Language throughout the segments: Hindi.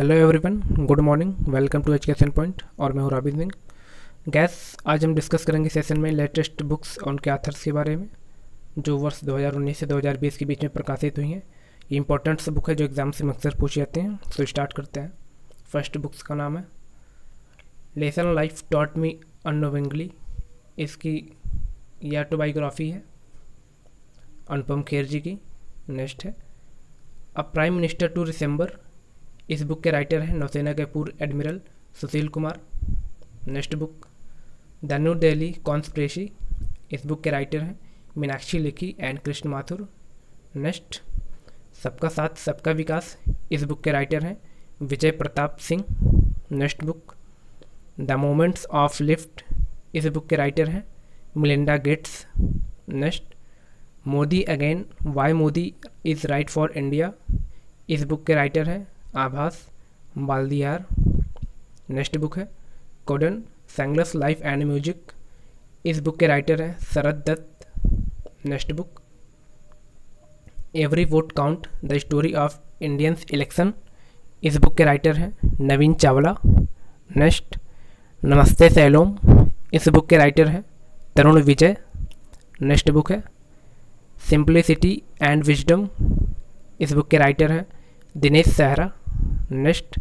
Hello everyone, good morning, welcome to education point. और मैं हूँ राबिन सिंह। गैस, आज हम डिस्कस करेंगे सेशन में लेटेस्ट बुक्स और उनके आथर्स के बारे में जो वर्ष 2019 से 2020 के बीच में प्रकाशित हुई हैं। ये इंपॉर्टेंट बुक है जो एग्जाम से अक्सर पूछे जाते हैं। तो स्टार्ट करते हैं। फर्स्ट बुक्स का नाम है लेसन लाइफ टॉट मी अनोविंगली। इसकी ये ऑटोबायोग्राफी है अनुपम खेर जी की। नेक्स्ट है a prime minister to remember. इस बुक के राइटर हैं नौसेना के पूर्व admiral Sushil Kumar. Next book the new Delhi conspiracy. इस बुक के राइटर हैं मीनाक्षी लेखी एंड कृष्ण माथुर। नेक्स्ट सबका साथ सबका विकास। इस बुक के राइटर हैं Vijay Pratap Singh. Next book the moments of lift. इस बुक के राइटर हैं Melinda Gates. Next Modi again, why Modi is right for India. इस बुक के राइटर हैं आभास बाल्दियार। नेक्स्ट बुक है Kundan Saigal's life and music. इस बुक के राइटर हैं Sharad Dutt. Next book every vote count the story of Indians election. इस बुक के राइटर हैं नवीन चावला। नेक्स्ट नमस्ते सैलोम। इस बुक के राइटर हैं तरुण विजय। नेक्स्ट बुक है सिंप्लिसिटी एंड विजडम। इस बुक के राइटर हैं Dinesh Sahra. Next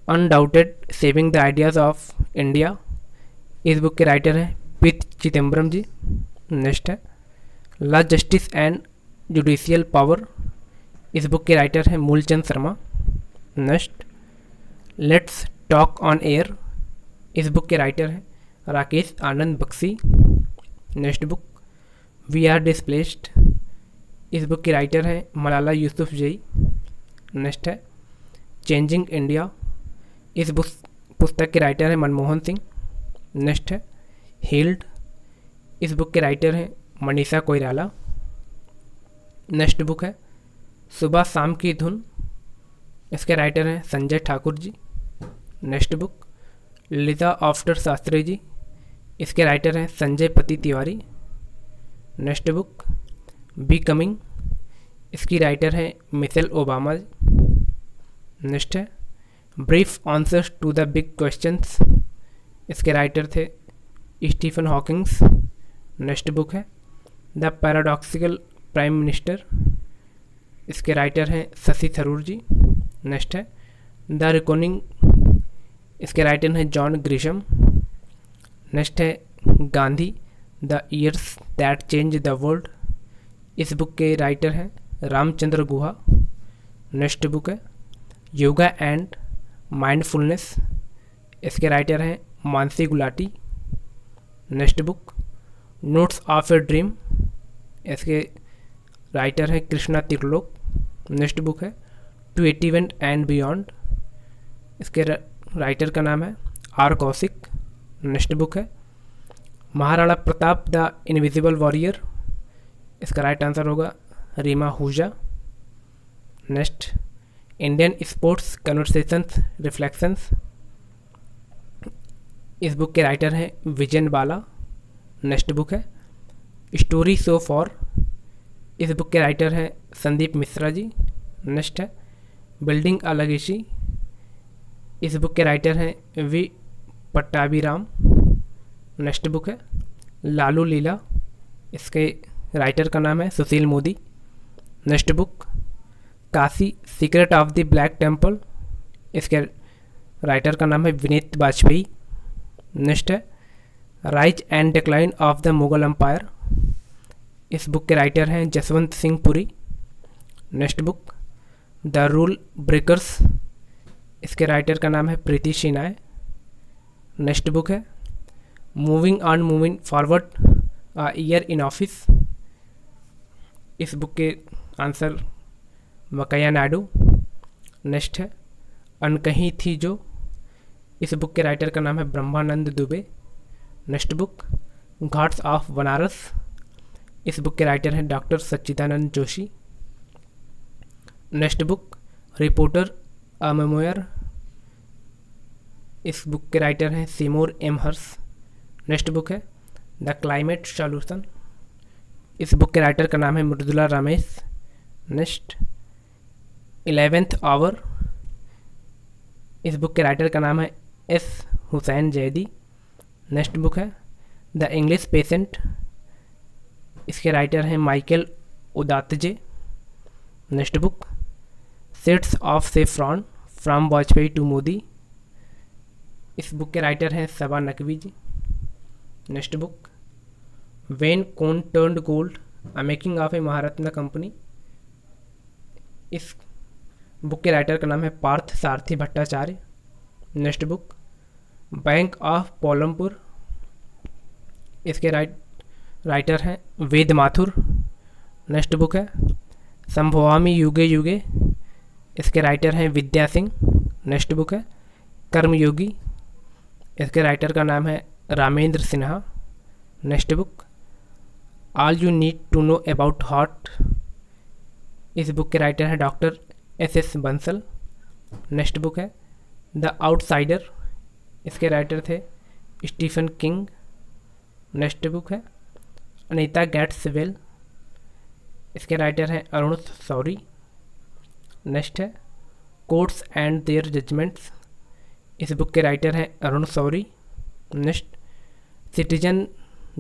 undaunted saving the ideas of India. इस बुक के राइटर हैं पीत चिदम्बरम जी। नेक्स्ट है law justice and judicial power. इस बुक के राइटर हैं Moolchand Sharma. Next let's talk on air. इस बुक के राइटर हैं Rakesh Anand Bakshi. Next book we are displaced. इस बुक के राइटर हैं मलाला यूसुफजई। नेक्स्ट है चेंजिंग इंडिया। इस पुस्तक के राइटर हैं मनमोहन सिंह। नेक्स्ट है हील्ड। इस बुक के राइटर हैं मनीषा कोइराला। नेक्स्ट बुक है सुबह शाम की धुन। इसके राइटर हैं संजय ठाकुर जी। नेक्स्ट बुक लिजा आफ्टर शास्त्री जी। इसके राइटर हैं Sanjay Pati Tiwari. Next book becoming. इसकी राइटर हैं मिशेल ओबामा। नेक्स्ट है brief answers to the big questions. इसके राइटर थे स्टीफन हॉकिंग्स। नेक्स्ट बुक है द पैराडॉक्सिकल प्राइम मिनिस्टर। इसके राइटर हैं शशि थरूर जी। नेक्स्ट है द रिकॉनिंग। इसके राइटर हैं जॉन ग्रिशम। नेक्स्ट है Gandhi the years that change the world. इस बुक के राइटर हैं रामचंद्र गुहा। नेक्स्ट बुक है योगा एंड माइंडफुलनेस। इसके राइटर हैं Mansi Gulati. Next book notes of a dream. इसके राइटर हैं कृष्णा तिरलोक। नेक्स्ट बुक है टू 81 एंड बियॉन्ड। इसके राइटर का नाम है आर कौशिक। नेक्स्ट बुक है Maharana Pratap the invisible warrior. इसका राइट आंसर होगा Rima Hooja. Next Indian sports conversations reflections. इस बुक के राइटर हैं विजयन बाला। नेक्स्ट बुक है स्टोरी सो फॉर। इस बुक के राइटर हैं संदीप मिश्रा जी। नेक्स्ट है बिल्डिंग अ लेगेसी। इस बुक के राइटर हैं वी पट्टाभिराम। नेक्स्ट बुक है लालू लीला। इसके राइटर का नाम है Sushil Modi. Next book Kashi secret of the black temple. इसके राइटर का नाम है विनीत वाजपेयी। नेक्स्ट है rise and decline of the Mughal empire. इस बुक के राइटर हैं Jaswant Singh Puri. Next book the rule breakers. इसके राइटर का नाम है प्रीति शिनाय। नेक्स्ट बुक है moving on moving forward a year in office. इस बुक के आंसर वकैया नायडू। नेक्स्ट है अनकहीं थी जो। इस बुक के राइटर का नाम है Brahmanand Dubey. Next book ghats of Banaras. इस बुक के राइटर हैं doctor Sachchidanand Joshi. Next book reporter a memoir. इस बुक के राइटर हैं Seymour M Hersh. Next book है द क्लाइमेट सॉल्यूशन। इस बुक के राइटर का नाम है Mridula Ramesh. Next 11th hour. इस बुक के राइटर का नाम है S Hussain Zaidi. Next book है द इंग्लिश पेशेंट, इसके राइटर हैं Michael उदातजे। Next book seeds of saffron from Vajpayee to Modi, इस बुक के राइटर हैं Saba Naqvi ji. Next book when coal turned gold a making of a Maharatna company, इस बुक के राइटर का नाम है Partha Sarathi Bhattacharya. Next book bank of Palampur, इसके राइटर हैं वेद माथुर। नेक्स्ट बुक है संभवामी युगे युगे, इसके राइटर हैं विद्या सिंह। नेक्स्ट बुक है कर्मयोगी, इसके राइटर का नाम है Ramendra Sinha. Next book all you need to know about heart, इस बुक के राइटर हैं doctor S Bansal. Next book है द आउटसाइडर, इसके राइटर थे स्टीफन किंग। नेक्स्ट बुक है अनीता गेट्स वेल, इसके राइटर हैं अरुण शौरी। नेक्स्ट है कोर्ट्स एंड देयर जजमेंट्स, इस बुक के राइटर हैं Arun Shourie. Next citizen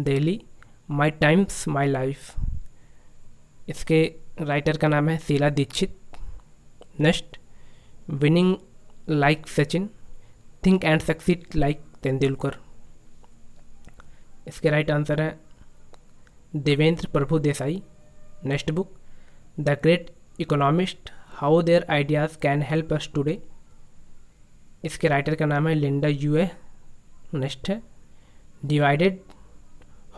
Delhi my times my life, इसके राइटर का नाम है Sheila Dikshit. Next winning like Sachin, think and succeed like Tendulkar, इसके राइट आंसर है Devendra Prabhu Desai. Next book the great economist how their ideas can help us today, इसके राइटर का नाम है लिंडा यूए। नेक्स्ट है divided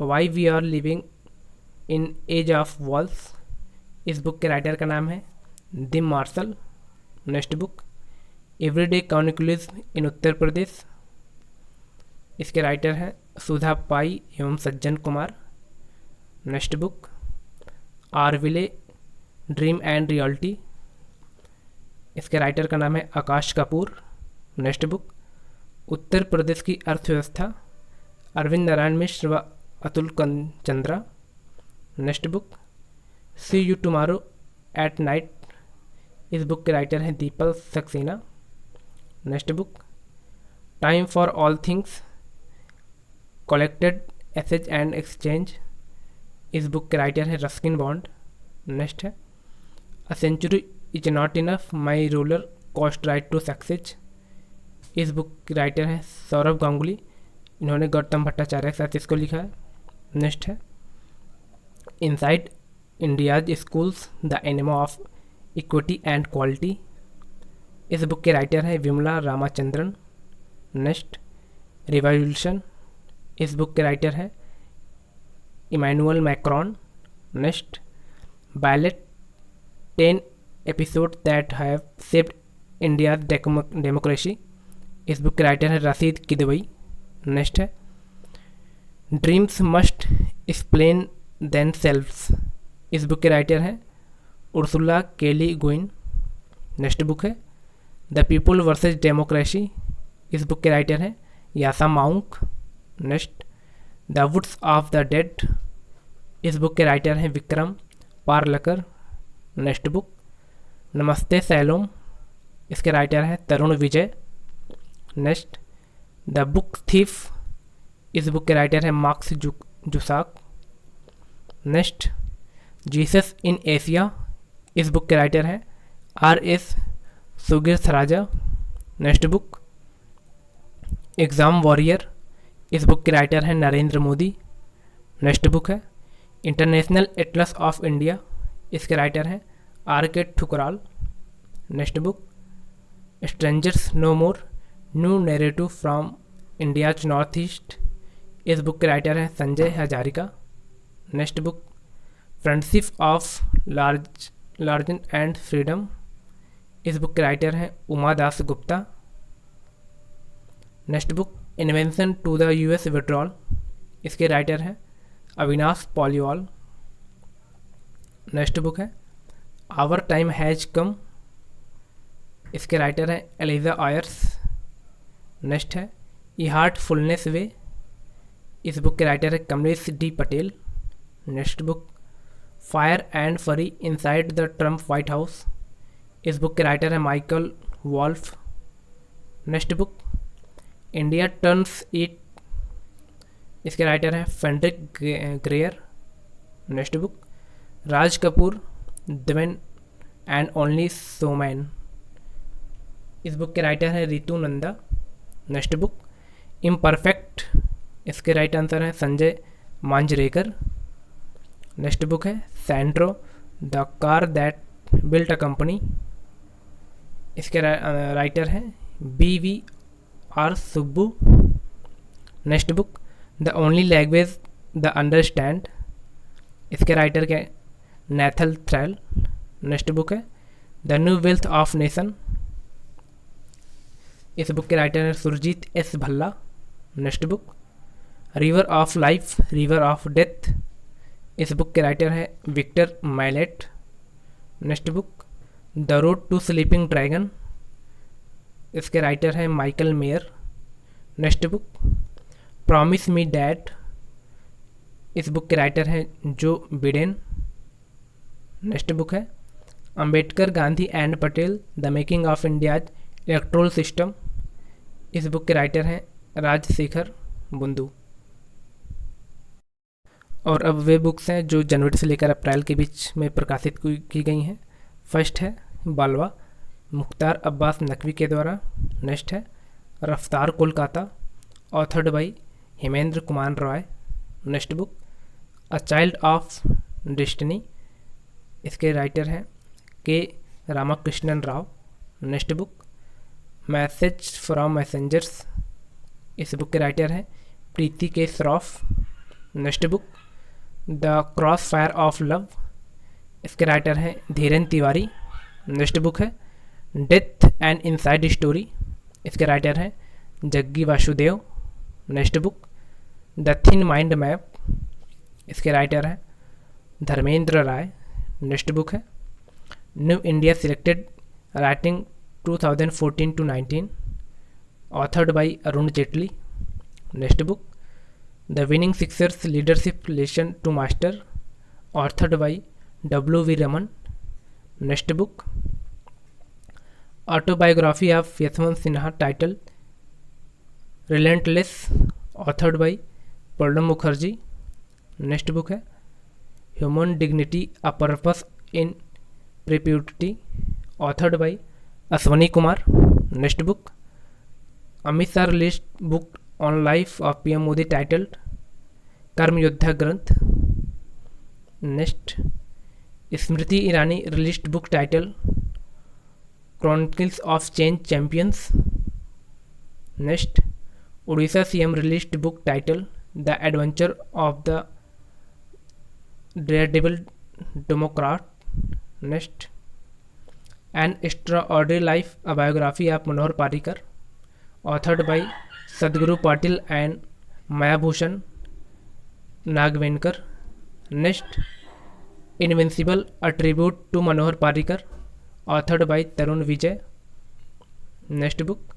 why we are living in age of walls, इस बुक के राइटर का नाम है Tim Marshall. Next book everyday communalism in Uttar Pradesh, इसके राइटर हैं सुधा पाई एवं Sajjan Kumar. Next book Auroville dream and reality, इसके राइटर का नाम है आकाश कपूर। नेक्स्ट बुक उत्तर प्रदेश की अर्थव्यवस्था अरविंद नारायण मिश्र व Atul Chandra. Next book see you tomorrow at night, इस बुक के राइटर हैं Deepal Saxena. Next book time for all things collected essays and exchange, इस बुक के राइटर हैं रस्किन बॉन्ड। नेक्स्ट है a century is not enough my roller coaster ride to success, इस बुक के राइटर हैं सौरभ गांगुली, इन्होंने गौतम भट्टाचार्य के साथ इसको लिखा है। नेक्स्ट है इनसाइड इंडियाज स्कूल्स द एनिमा ऑफ इक्विटी एंड क्वालिटी, इस बुक के राइटर हैं विमला रामाचंद्रन। नेक्स्ट रिवॉल्यूशन, इस बुक के राइटर हैं Emmanuel Macron. Next ballot 10 episode that have saved India democracy, इस बुक के राइटर हैं रशीद किदवई। नेक्स्ट है dreams must explain themselves, इस बुक के राइटर हैं Ursula K Le Guin. Next book है द पीपल वर्सेस डेमोक्रेसी, इस बुक के राइटर हैं Yascha Mounk. Next the woods of the dead, इस बुक के राइटर हैं विक्रम पार्लकर। नेक्स्ट बुक नमस्ते सैलोम, इसके राइटर हैं Tarun Vijay. Next the book thief, इस बुक के राइटर हैं Markus Zusak. Next Jesus in Asia, इस बुक के राइटर हैं R.S. Sugirtharajah. Next book exam warrior, इस बुक के राइटर हैं नरेंद्र मोदी। नेक्स्ट बुक है इंटरनेशनल एटलस ऑफ इंडिया, इसके राइटर हैं R.K. Thukral. Next book strangers no more new narrative from India's north east, इस बुक के राइटर हैं Sanjoy Hazarika. Next book friendship of largeness and freedom, इस बुक के राइटर हैं Uma Das Gupta. Next book invention to the US withdrawal, इसके राइटर हैं अविनाश पॉलीवाल। नेक्स्ट बुक है आवर टाइम हैज कम, इसके राइटर हैं एलिजा आयर्स। नेक्स्ट है ए हार्टफुलनेस वे, इस बुक के राइटर है Kamlesh D Patel. Next book fire and fury inside the Trump White House, इस बुक के राइटर है Michael Wolff. Next book India turns it, इसके राइटर हैं Frederic Grare. Next book Raj Kapoor the one and only showman, इस बुक के राइटर हैं Ritu Nanda. Next book imperfect, इसके राइट आंसर है संजय मांजरेकर। नेक्स्ट बुक है Santro the car that built a company, इसके राइटर हैं BVR Subbu. Next book the only language they understand, इसके राइटर के नेथल थ्रेल। नेक्स्ट बुक है the new wealth of nation, इस बुक के राइटर हैं Surjit S Bhalla. Next book river of life river of death, इस बुक के राइटर हैं Victor Mallet. Next book the road to sleeping dragon, इसके राइटर हैं Michael Meyer. Next book promise me dad, इस बुक के राइटर हैं जो बिडेन। नेक्स्ट बुक है Ambedkar Gandhi and Patel the making of India's electoral system, इस बुक के राइटर हैं राजशेखर बुंदू। और अब वे बुक्स हैं जो जनवरी से लेकर अप्रैल के बीच में प्रकाशित की गई हैं। फर्स्ट है बालवा, मुख्तार अब्बास नकवी के द्वारा। नेक्स्ट है रफ्तार Kolkata, authored by Hemendra Kumar Roy. Next book a child of destiny, इसके राइटर हैं के Ramakrishnan Rao. Next book message from messengers, इस बुक के राइटर हैं प्रीति के Shroff. Next book the cross fire of love, इसके राइटर हैं धीरेन तिवारी। नेक्स्ट बुक है डेथ एंड इनसाइड स्टोरी, इसके राइटर हैं Jaggi Vasudev. Next book the thin mind map, इसके राइटर हैं धर्मेंद्र राय। नेक्स्ट बुक है new India selected writing 2014-19, authored by Arun Jaitley. Next book the winning sixers leadership lesson to master, authored by W.V. Raman. Next book autobiography of Yashwant Sinha title relentless, authored by Pranab Mukherjee. Next book है human dignity a purpose in perpetuity, authored by Ashwani Kumar. Next book Amit Shah release book on life of PM Modi titled Karma Yoddha Granth. Next Smriti Irani released book title chronicles of change champions. Next Orissa CM released book title the adventure of the daredevil democrat. Next an extraordinary life a biography of Manohar Parrikar, authored by Sadguru Patil and Mayabhushan Nagvenkar. Next invincible a tribute to Manohar Parrikar, authored by Tarun Vijay. Next book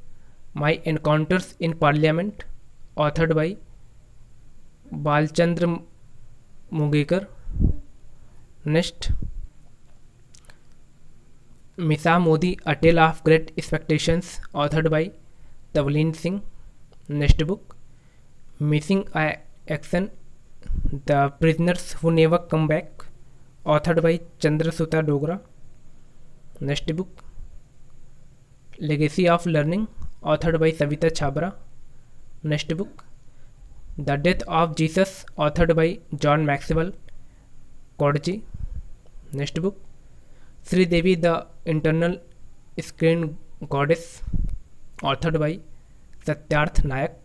my encounters in parliament, authored by Balchandra Mungekar. Next messiah Modi a tale of great expectations, authored by Tavleen Singh. Next book missing action the prisoners who never come back, authored by Chandrasuta Dogra. Next book legacy of learning, authored by Savita Chhabra. Next book the death of Jesus, authored by John Maxwell Coetzee. Next book Sridevi the eternal screen goddess, authored by Satyarth Nayak.